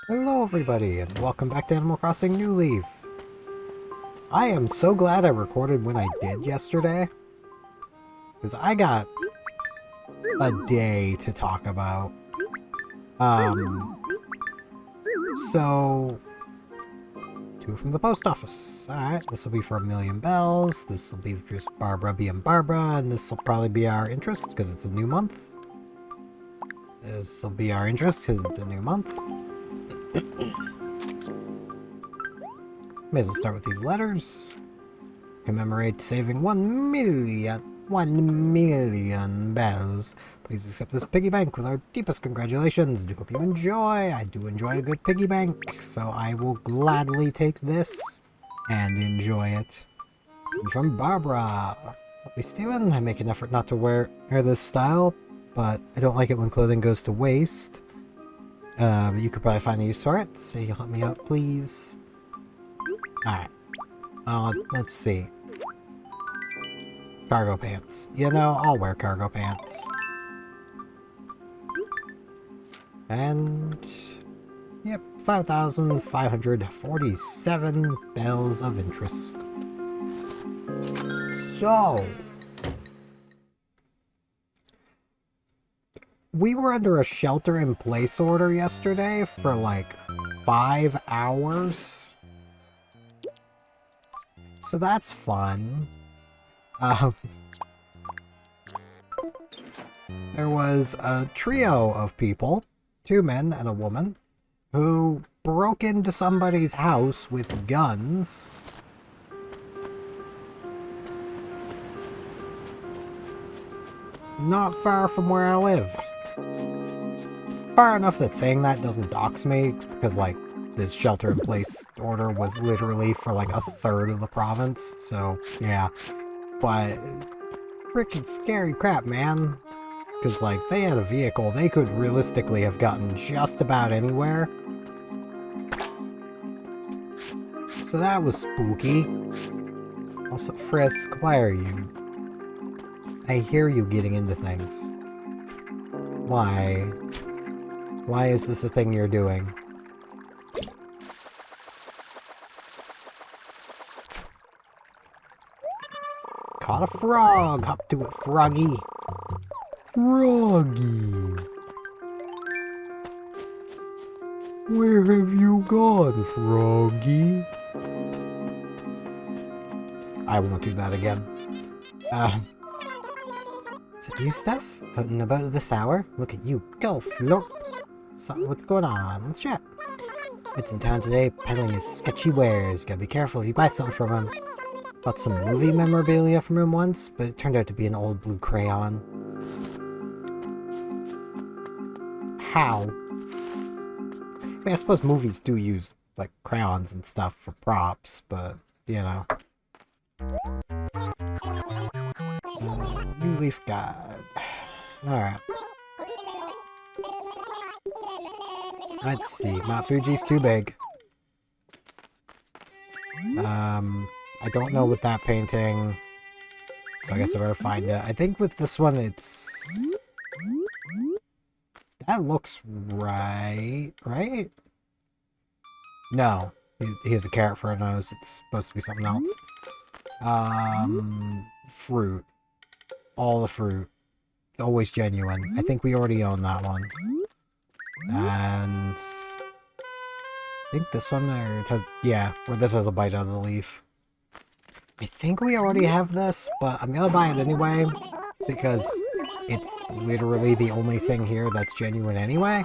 Hello everybody, and welcome back to Animal Crossing New Leaf. I am so glad I recorded when I did yesterday, because I got a day to talk about. So, 2 from the post office. Alright, this will be for 1,000,000 bells, this will be for just Barbara being Barbara, and this will probably be our interest, because it's a new month. This will be our interest, because it's a new month. May as well start with these letters. Commemorate saving 1,000,000 bells. Please accept this piggy bank with our deepest congratulations. Do hope you enjoy. I do enjoy a good piggy bank, so I will gladly take this and enjoy it. And from Barbara. Help me, Steven. I make an effort not to wear this style, but I don't like it when clothing goes to waste. But you could probably find a use for it, so you can help me out, please. Alright. Let's see. Cargo pants. You know, I'll wear cargo pants. And... yep, 5,547 bells of interest. So... we were under a shelter-in-place order yesterday for like 5 hours. So that's fun. There was a trio of people, 2 men and a woman, who broke into somebody's house with guns. Not far from where I live. Far enough that saying that doesn't dox me, because, like, this shelter-in-place order was literally for, like, 1/3 of the province, so, yeah. But, freaking scary crap, man. Because, like, they had a vehicle, they could realistically have gotten just about anywhere. So that was spooky. Also, Frisk, why are you? I hear you getting into things. Why? Why is this a thing you're doing? Caught a frog! Hop to it, froggy! Froggy! Where have you gone, froggy? I won't do that again. Is it you, Steph? Out and about at this hour? Look at you go, Float! So, what's going on? Let's chat. It's in town today, peddling his sketchy wares. Gotta be careful if you buy something from him. Bought some movie memorabilia from him once, but it turned out to be an old blue crayon. How? I mean, I suppose movies do use, like, crayons and stuff for props, but, you know. New Leaf Guide. Alright. Let's see. Mount Fuji's too big. I don't know with that painting, so I guess I better find it. I think with this one, it's... that looks right, right? No. He has a carrot for a nose. It's supposed to be something else. Fruit. All the fruit. It's always genuine. I think we already own that one. And... I think this one there, it has... yeah, where this has a bite out of the leaf. I think we already have this, but I'm gonna buy it anyway, because it's literally the only thing here that's genuine anyway.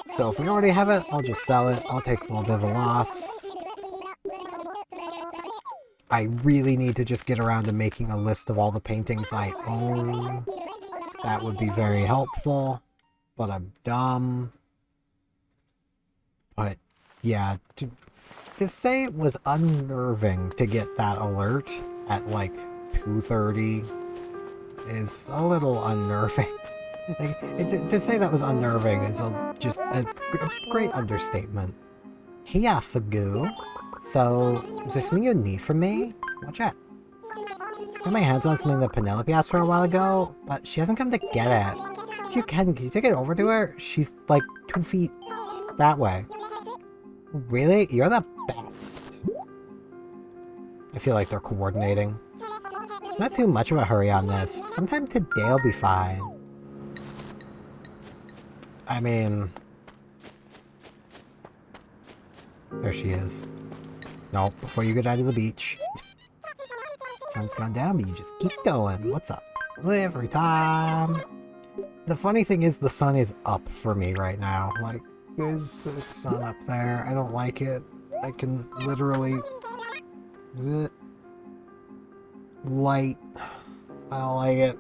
So if we already have it, I'll just sell it. I'll take a little bit of a loss. I really need to just get around to making a list of all the paintings I own. That would be very helpful, but I'm dumb. But, yeah, to say it was unnerving to get that alert at, like, 2:30 is a little unnerving. Like, to say that was unnerving is just a great understatement. Hey, Fagu. So, is there something you need from me? Watch out. Got my hands on something that Penelope asked for a while ago, but she hasn't come to get it. If you can you take it over to her? She's like 2 feet that way. Really? You're the best. I feel like they're coordinating. It's not too much of a hurry on this. Sometime today'll be fine. I mean... There she is. Nope, before you go down to the beach. Sun's gone down, but you just keep going. What's up? Every time. The funny thing is the sun is up for me right now. Like, there's a sun up there. I don't like it. I can literally... Light. I don't like it.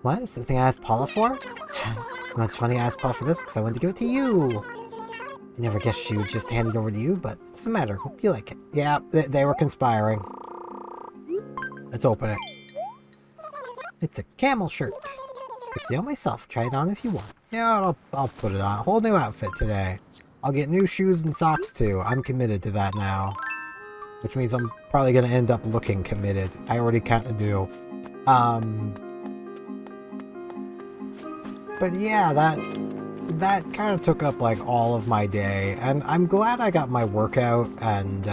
What? Is the thing I asked Paula for? Well, it's funny I asked Paula for this because I wanted to give it to you. I never guessed she would just hand it over to you, but it doesn't matter. Hope you like it. Yeah, they were conspiring. Let's open it. It's a camel shirt. Picked it out myself. Try it on if you want. Yeah, I'll put it on. Whole new outfit today. I'll get new shoes and socks too. I'm committed to that now. Which means I'm probably going to end up looking committed. I already kind of do. But yeah, that kind of took up like all of my day. And I'm glad I got my workout and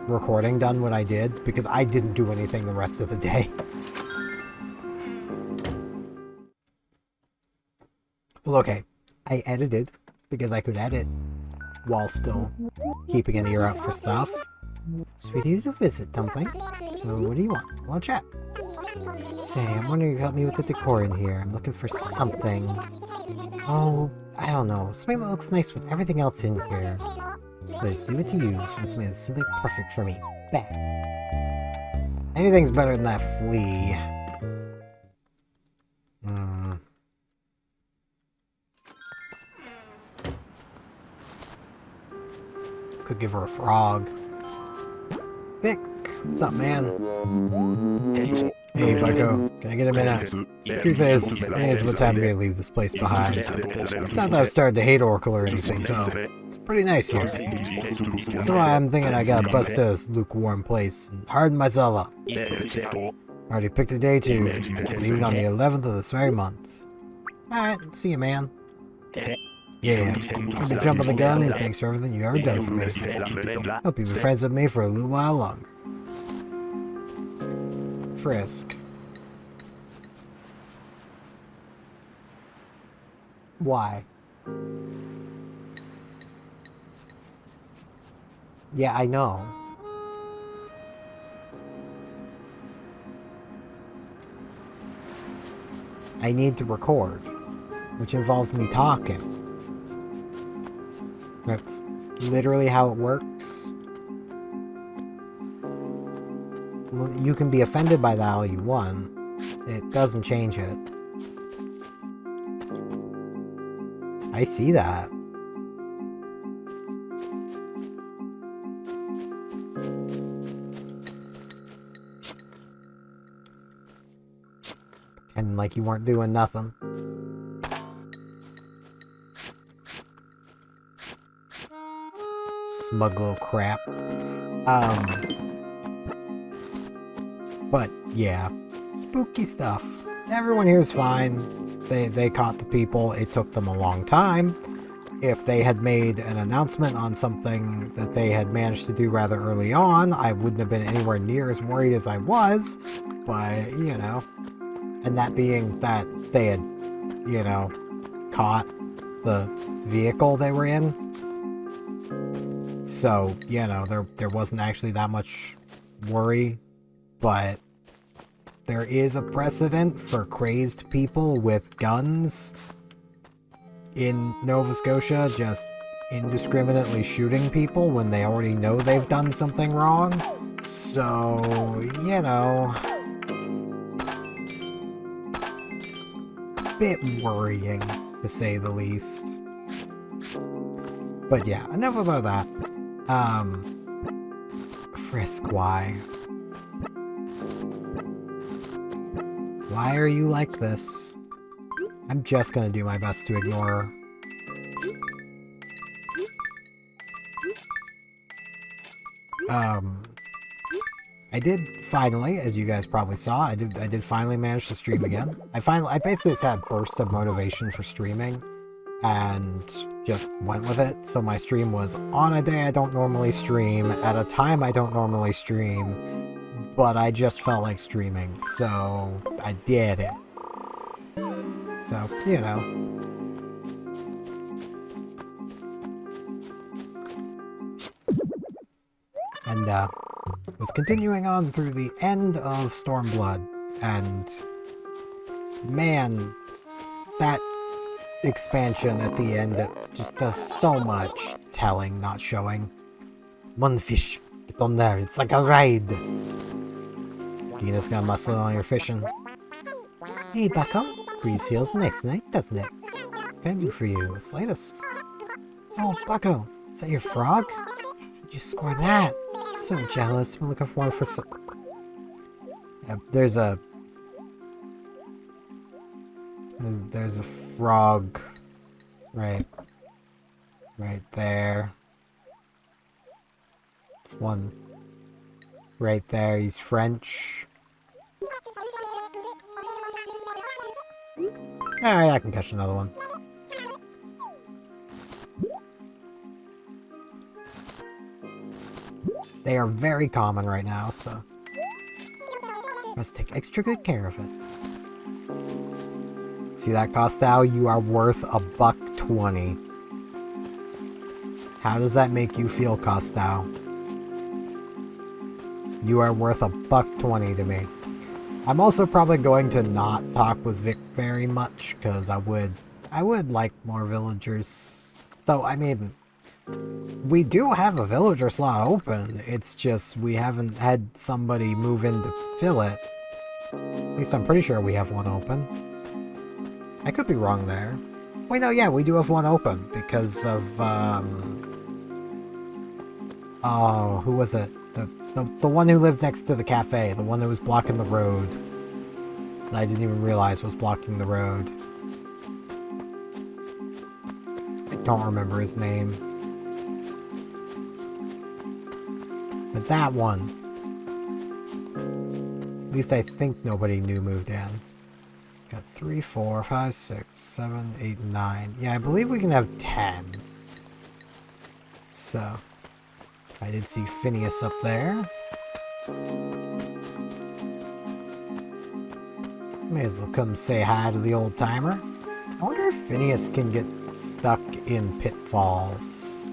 recording done when I did. Because I didn't do anything the rest of the day. Well, okay. I edited because I could edit while still keeping an ear out for stuff. Sweetie to visit, Dumpling. So what do you want? Want to chat? Say, I'm wondering if you help me with the decor in here. I'm looking for something. Oh, I don't know. Something that looks nice with everything else in here. But I just leave it to you. Find something that's simply perfect for me. Bam. Anything's better than that flea. Could give her a frog. Vic, what's up, man? Hey, Bucko, can I get a minute? Truth is, I think it's about time for me to leave this place behind. It's not that I've started to hate Oracle or anything, though. It's pretty nice here. So I'm thinking I gotta bust to this lukewarm place and harden myself up. Already picked a day too, leaving on the 11th of this very month. Alright, see you, man. Yeah, I've been jumping the gun, and thanks for everything you've ever done for me. Hope you'll be friends with me for a little while longer. Frisk. Why? Yeah, I know. I need to record, which involves me talking. That's literally how it works. Well, you can be offended by that all you want. It doesn't change it. I see that. Pretending like you weren't doing nothing. Smug little crap. But yeah, spooky stuff. Everyone here is fine. They caught the people. It took them a long time. If they had made an announcement on something that they had managed to do rather early on, I wouldn't have been anywhere near as worried as I was. But, you know, and that being that they had, you know, caught the vehicle they were in. So, you know, there wasn't actually that much worry, but there is a precedent for crazed people with guns in Nova Scotia just indiscriminately shooting people when they already know they've done something wrong. So, you know, a bit worrying, to say the least. But yeah, enough about that. Frisk, why? Why are you like this? I'm just gonna do my best to ignore her. I did finally, as you guys probably saw, I did finally manage to stream again. I basically just had a burst of motivation for streaming. and just went with it. So my stream was on a day I don't normally stream, at a time I don't normally stream, but I just felt like streaming, so I did it. So, you know. And, was continuing on through the end of Stormblood, and man, that expansion at the end, it just does so much telling, not showing. One fish, get on there, it's like a ride. Dina's gonna muscle on your fishing. Hey, Bucko, Breeze feels nice tonight, doesn't it? What can I do for you? The slightest. Oh, Bucko, is that your frog? How'd you score that? So jealous. I'm looking forward for some. Yeah, there's a frog right there. There's one right there. He's French. Alright, I can catch another one. They are very common right now, so must take extra good care of it. See that, Costow? You are worth $1.20. How does that make you feel, Costow? You are worth $1.20 to me. I'm also probably going to not talk with Vic very much, because I would like more villagers. Though, I mean, we do have a villager slot open, it's just we haven't had somebody move in to fill it. At least I'm pretty sure we have one open. I could be wrong there. Wait, no, yeah, we do have one open because of, oh, who was it? The one who lived next to the cafe, the one that was blocking the road. That I didn't even realize was blocking the road. I don't remember his name. But that one. At least I think nobody new moved in. Got 3, 4, 5, 6, 7, 8, 9. Yeah, I believe we can have 10. So, I did see Phineas up there. May as well come say hi to the old timer. I wonder if Phineas can get stuck in pitfalls.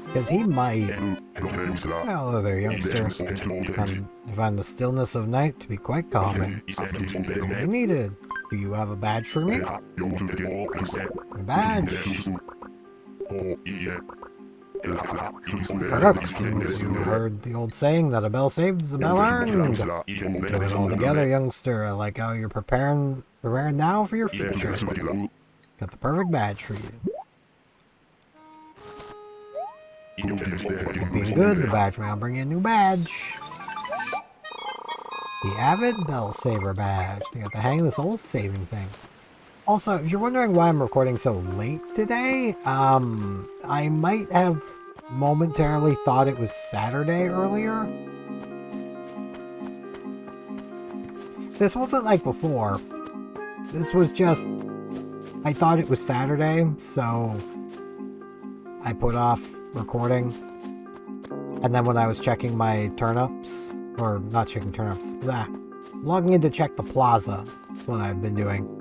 Because he might. Hello there, youngster. I find the stillness of night to be quite calming. You needed. Do you have a badge for me? A badge? Since you heard the old saying that a bell saved is a bell earned. Get it all together, youngster. I like how you're preparing now for your future. Got the perfect badge for you. Being good, the badge may bring you a new badge. The Avid Bell Saver badge. They got the hang of this old saving thing. Also, if you're wondering why I'm recording so late today, I might have momentarily thought it was Saturday earlier. This wasn't like before. This was just, I thought it was Saturday, so I put off recording. And then when I was checking my turnips, or not checking turnips, logging in to check the plaza, what I've been doing.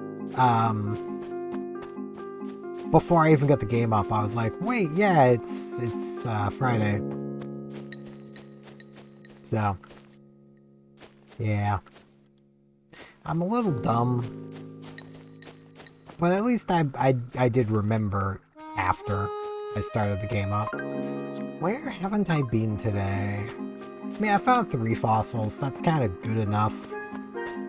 Before I even got the game up, I was like, wait, yeah, it's Friday. So, yeah. I'm a little dumb. But at least I did remember after I started the game up. Where haven't I been today? I mean, I found 3 fossils. That's kind of good enough.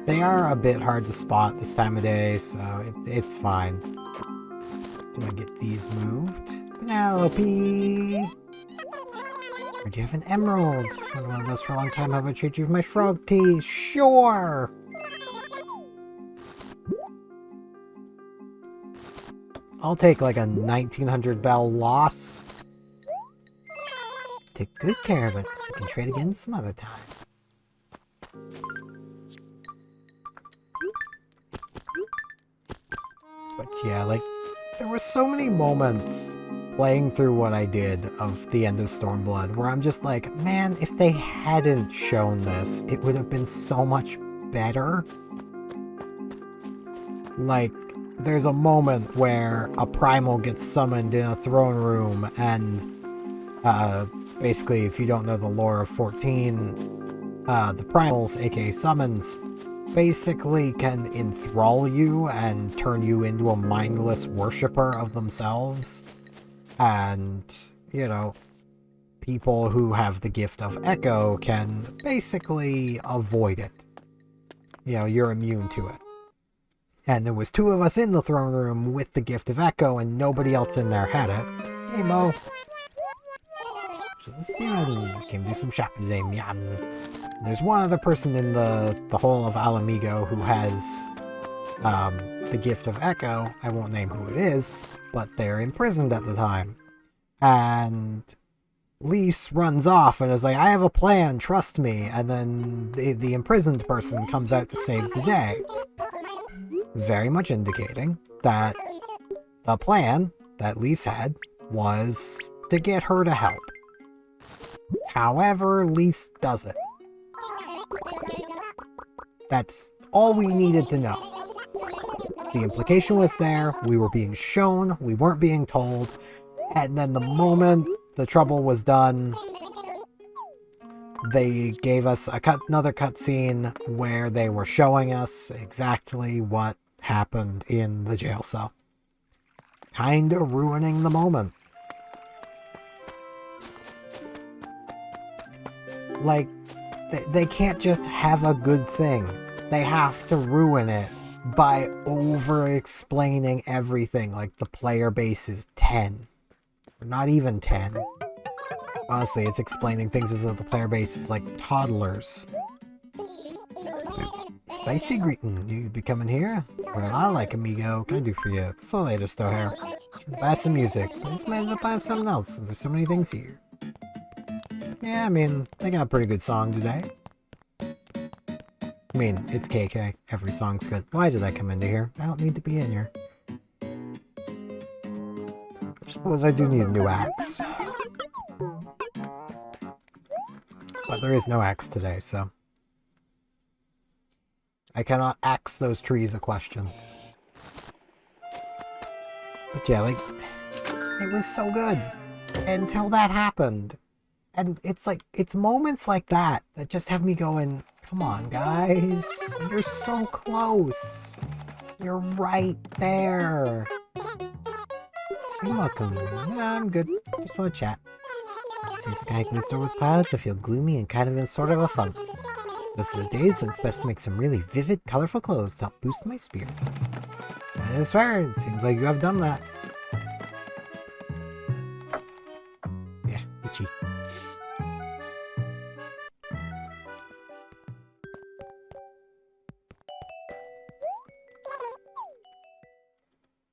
They are a bit hard to spot this time of day, so it's fine. Do I get these moved? Penelope! Or do you have an emerald? I've wanted those for a long time. How about I trade you for my frog tea? Sure! I'll take like a 1900 bell loss. Take good care of it. We can trade again some other time. But yeah, like, there were so many moments playing through what I did of the end of Stormblood where I'm just like, man, if they hadn't shown this, it would have been so much better. Like, there's a moment where a primal gets summoned in a throne room, and basically, if you don't know the lore of 14, the primals, aka summons, basically can enthrall you and turn you into a mindless worshiper of themselves. And, you know, people who have the gift of Echo can basically avoid it. You know, you're immune to it. And there was 2 of us in the throne room with the gift of Echo, and nobody else in there had it. Hey, Mo. Just Steven. Came do some shopping today, man. There's one other person in the whole of Alamigo who has the gift of Echo. I won't name who it is, but they're imprisoned at the time. And Lise runs off and is like, I have a plan, trust me. And then the imprisoned person comes out to save the day. Very much indicating that the plan that Lise had was to get her to help. However, Lise does it. That's all we needed to know. The implication was there, we were being shown, we weren't being told, and then the moment the trouble was done, they gave us another cutscene where they were showing us exactly what happened in the jail cell. Kinda ruining the moment. Like, they can't just have a good thing. They have to ruin it by over-explaining everything. Like, the player base is 10. Or not even 10. Honestly, it's explaining things as though the player base is like toddlers. Spicy greeting. You be coming here? Well, I like amigo. What can I do for you? So later, still here. Buy some music. I just made it buy something else. There's so many things here. Yeah, I mean, they got a pretty good song today. I mean, it's KK. Every song's good. Why did I come into here? I don't need to be in here. I suppose I do need a new axe. But there is no axe today, so I cannot axe those trees a question. But yeah, like, it was so good until that happened. And it's like, it's moments like that that just have me going, come on, guys. You're so close. You're right there. So you're welcome. Nah, I'm good. Just want to chat. See the sky glazed over with clouds, I feel gloomy and kind of in sort of a funk. Those are the days when it's best to make some really vivid, colorful clothes to help boost my spirit. That is fair. It seems like you have done that. Yeah, itchy.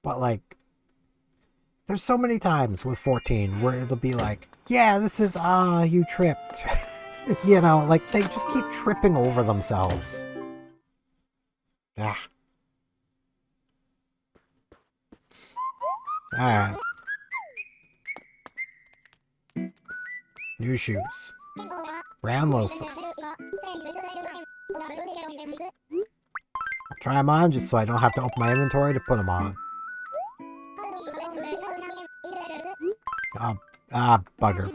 But like, there's so many times with 14 where it'll be like, yeah, this is, you tripped. You know, like, they just keep tripping over themselves. Ah. Alright. New shoes. Round loafers. I'll try them on just so I don't have to open my inventory to put them on. Bugger.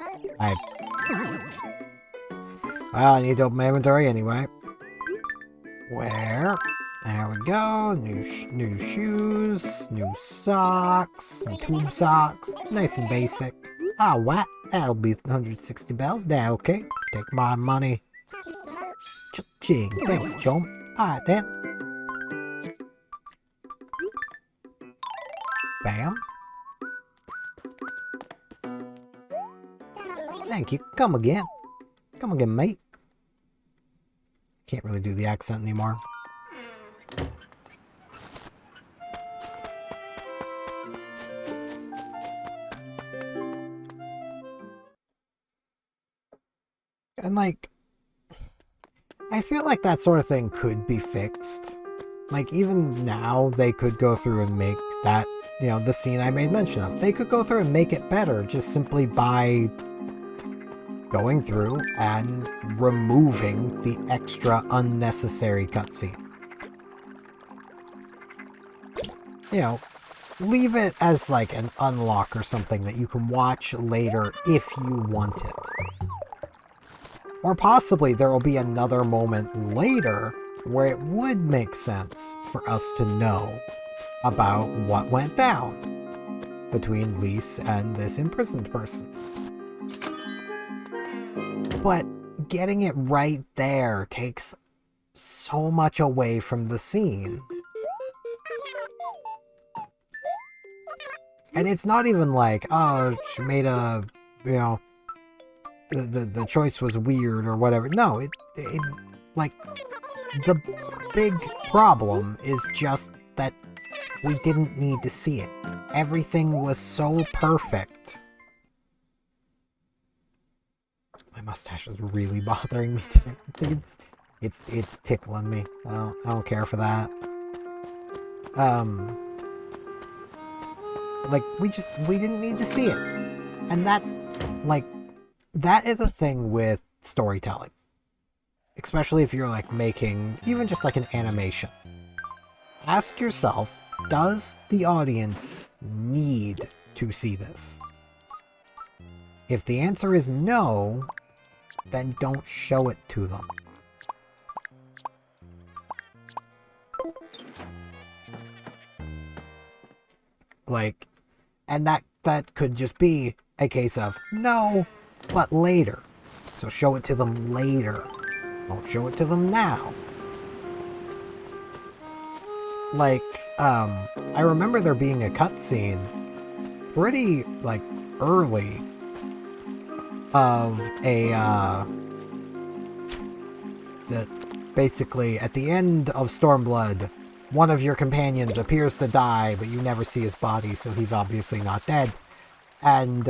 Well, I need to open my inventory anyway. Where? There we go. New shoes, new socks, some tube socks. Nice and basic. Ah, what? That'll be 160 bells. Now, okay. Take my money. Cha-ching. Thanks, chum. Alright then. Bam. Thank you. Come again. Come again, mate. Can't really do the accent anymore. And like, I feel like that sort of thing could be fixed. Like, even now, they could go through and make that you know, the scene I made mention of. They could go through and make it better just simply by going through and removing the extra unnecessary cutscene. You know, leave it as like an unlock or something that you can watch later if you want it. Or possibly there will be another moment later where it would make sense for us to know about what went down between Lise and this imprisoned person. But getting it right there takes so much away from the scene. And it's not even like, oh, she made a, you know, the choice was weird or whatever. No, it like, the big problem is just that we didn't need to see it. Everything was so perfect. My mustache is really bothering me today. I think it's tickling me. I don't care for that. Like, we didn't need to see it. And that, like, that is a thing with storytelling. Especially if you're, like, making even just, like, an animation. Ask yourself, does the audience need to see this? If the answer is no, then don't show it to them. Like, and that could just be a case of, no, but later. So show it to them later. Don't show it to them now. Like, I remember there being a cutscene pretty, like, early of a, that basically at the end of Stormblood, one of your companions appears to die, but you never see his body, so he's obviously not dead. And,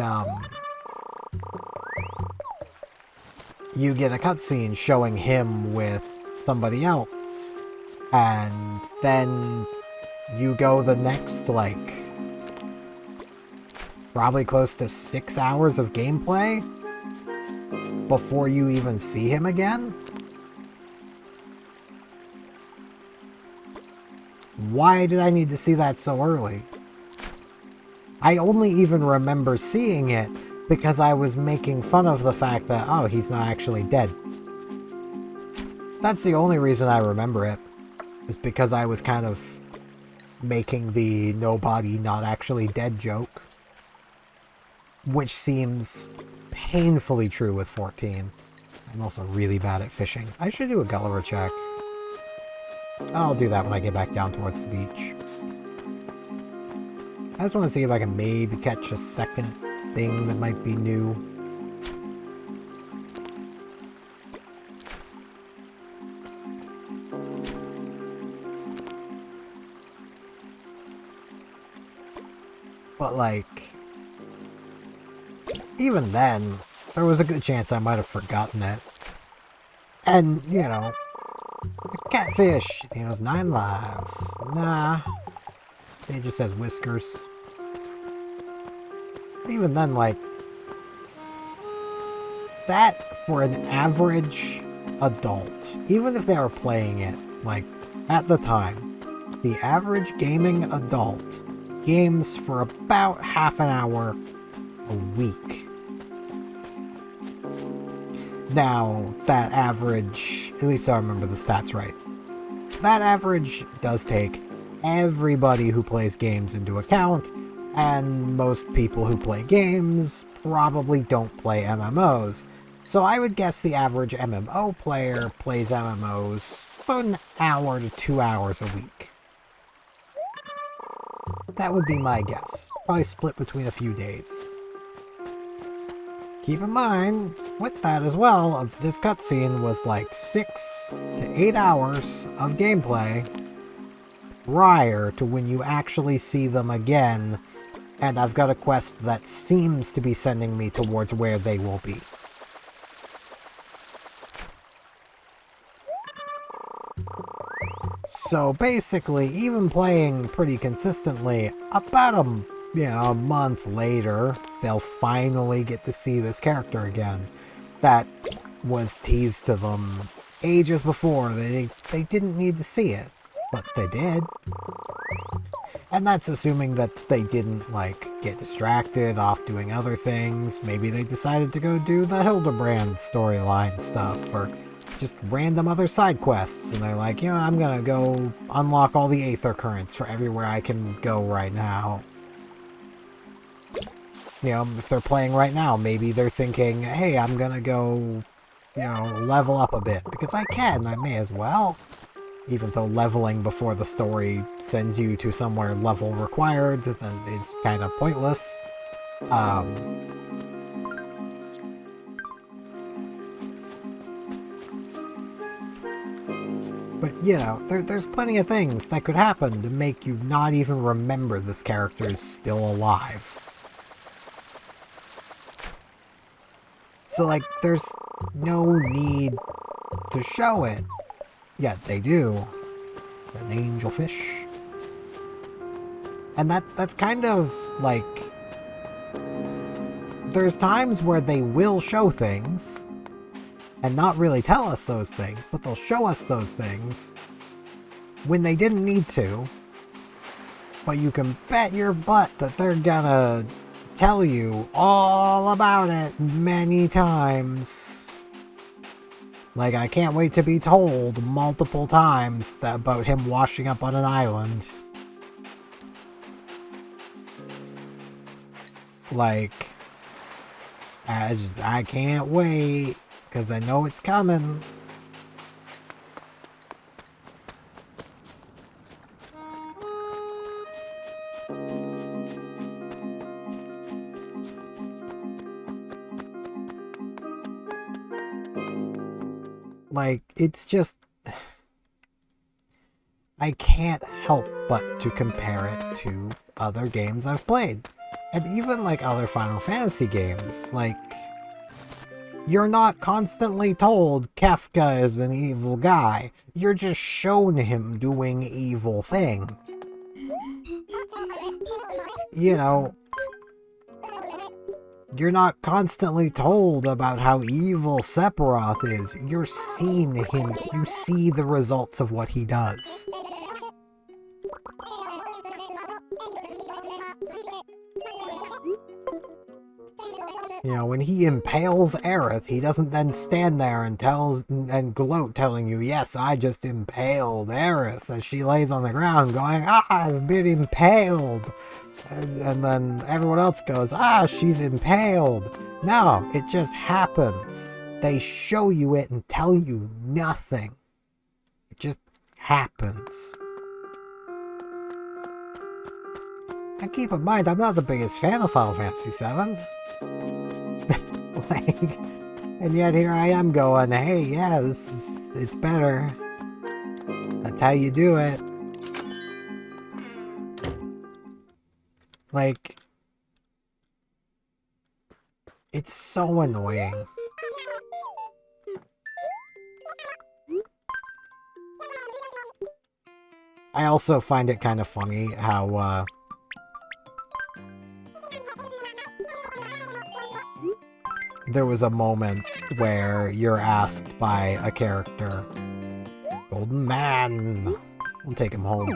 you get a cutscene showing him with somebody else. And then you go the next, like, probably close to 6 hours of gameplay before you even see him again? Why did I need to see that so early? I only even remember seeing it because I was making fun of the fact that, oh, he's not actually dead. That's the only reason I remember it, is because I was kind of making the nobody not actually dead joke, which seems painfully true with 14. I'm also really bad at fishing. I should do a Gulliver check. I'll do that when I get back down towards the beach. I just want to see if I can maybe catch a second thing that might be new. But, like, even then, there was a good chance I might have forgotten it. And, you know, a catfish, he has 9 lives. Nah. He just has whiskers. Even then, like, that for an average adult, even if they were playing it, like, at the time, the average gaming adult games for about half an hour a week. Now, that average, at least I remember the stats right, that average does take everybody who plays games into account, and most people who play games probably don't play MMOs. So I would guess the average MMO player plays MMOs about an hour to 2 hours a week. That would be my guess. Probably split between a few days. Keep in mind, with that as well, this cutscene was like 6 to 8 hours of gameplay prior to when you actually see them again, and I've got a quest that seems to be sending me towards where they will be. So basically, even playing pretty consistently, about a month later, they'll finally get to see this character again. That was teased to them ages before. They didn't need to see it, but they did. And that's assuming that they didn't, like, get distracted off doing other things. Maybe they decided to go do the Hildebrand storyline stuff, or just random other side quests, and they're like, I'm gonna go unlock all the Aether Currents for everywhere I can go right now. If they're playing right now, maybe they're thinking, hey, I'm gonna go, level up a bit, because I may as well. Even though leveling before the story sends you to somewhere level required, then it's kind of pointless. But, there's plenty of things that could happen to make you not even remember this character is still alive. So, like, there's no need to show it. Yet they do. An angelfish. And that's kind of, like... There's times where they will show things, and not really tell us those things, but they'll show us those things when they didn't need to. But you can bet your butt that they're gonna tell you all about it many times. Like, I can't wait to be told multiple times about him washing up on an island. Like, I can't wait, because I know it's coming. Like, it's just... I can't help but to compare it to other games I've played. And even, like, other Final Fantasy games. Like, you're not constantly told Kefka is an evil guy. You're just shown him doing evil things. You're not constantly told about how evil Sephiroth is. You're seeing him. You see the results of what he does. When he impales Aerith, he doesn't then stand there and gloat, telling you, yes, I just impaled Aerith, as she lays on the ground going, I've been impaled. And then everyone else goes, she's impaled. No, it just happens. They show you it and tell you nothing. It just happens. And keep in mind, I'm not the biggest fan of Final Fantasy VII. And yet here I am going, hey, yeah, it's better. That's how you do it. Like, it's so annoying. I also find it kind of funny how, there was a moment where you're asked by a character, Golden Man, we'll take him home.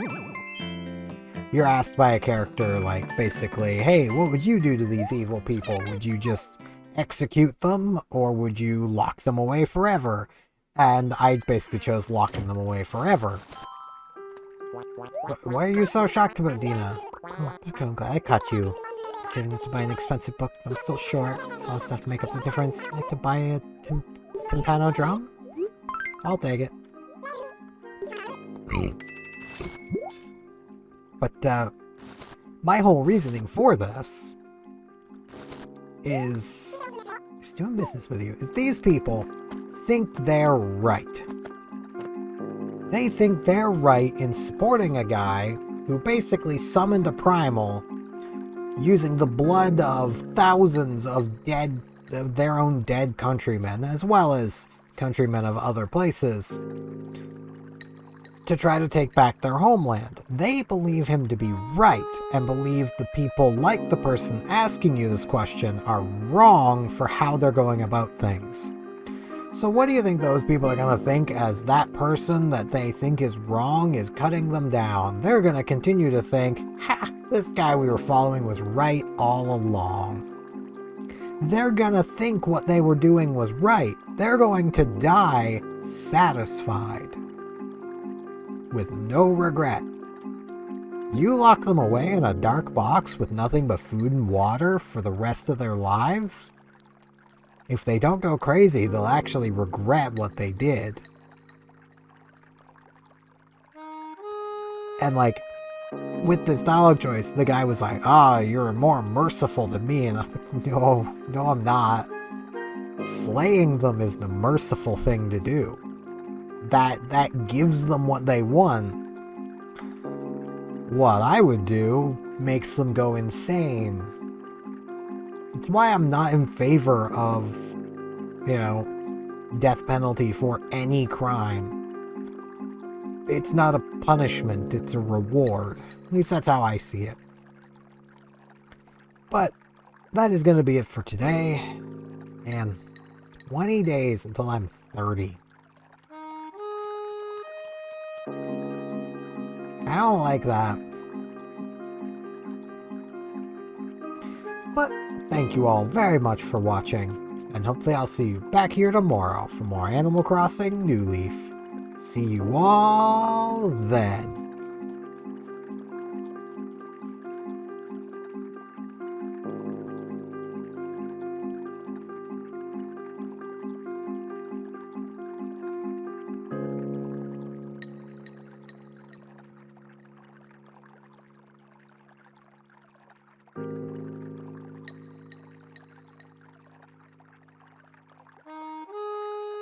You're asked by a character, like, basically, hey, what would you do to these evil people? Would you just execute them, or would you lock them away forever? And I basically chose locking them away forever. Why are you so shocked about Dina? Oh, okay, I'm glad I caught you. Saving up to buy an expensive book, but I'm still short. Small stuff to make up the difference. I'd like to buy a timpano drum? I'll take it. But, my whole reasoning for this is doing business with you, is these people think they're right. They think they're right in supporting a guy who basically summoned a primal using the blood of thousands of their own dead countrymen, as well as countrymen of other places. to try to take back their homeland. They believe him to be right, and believe the people like the person asking you this question are wrong for how they're going about things. So what do you think those people are going to think as that person that they think is wrong is cutting them down? They're going to continue to think, ha, this guy we were following was right all along. They're going to think what they were doing was right. They're going to die satisfied, with no regret. You lock them away in a dark box with nothing but food and water for the rest of their lives? If they don't go crazy, they'll actually regret what they did. And like, with this dialogue choice, the guy was like, you're more merciful than me. And I'm like, no, I'm not. Slaying them is the merciful thing to do. That gives them what they want. What I would do makes them go insane. It's why I'm not in favor of, death penalty for any crime. It's not a punishment, it's a reward. At least that's how I see it. But that is going to be it for today. And 20 days until I'm 30. I don't like that. But thank you all very much for watching, and hopefully I'll see you back here tomorrow for more Animal Crossing New Leaf. See you all then.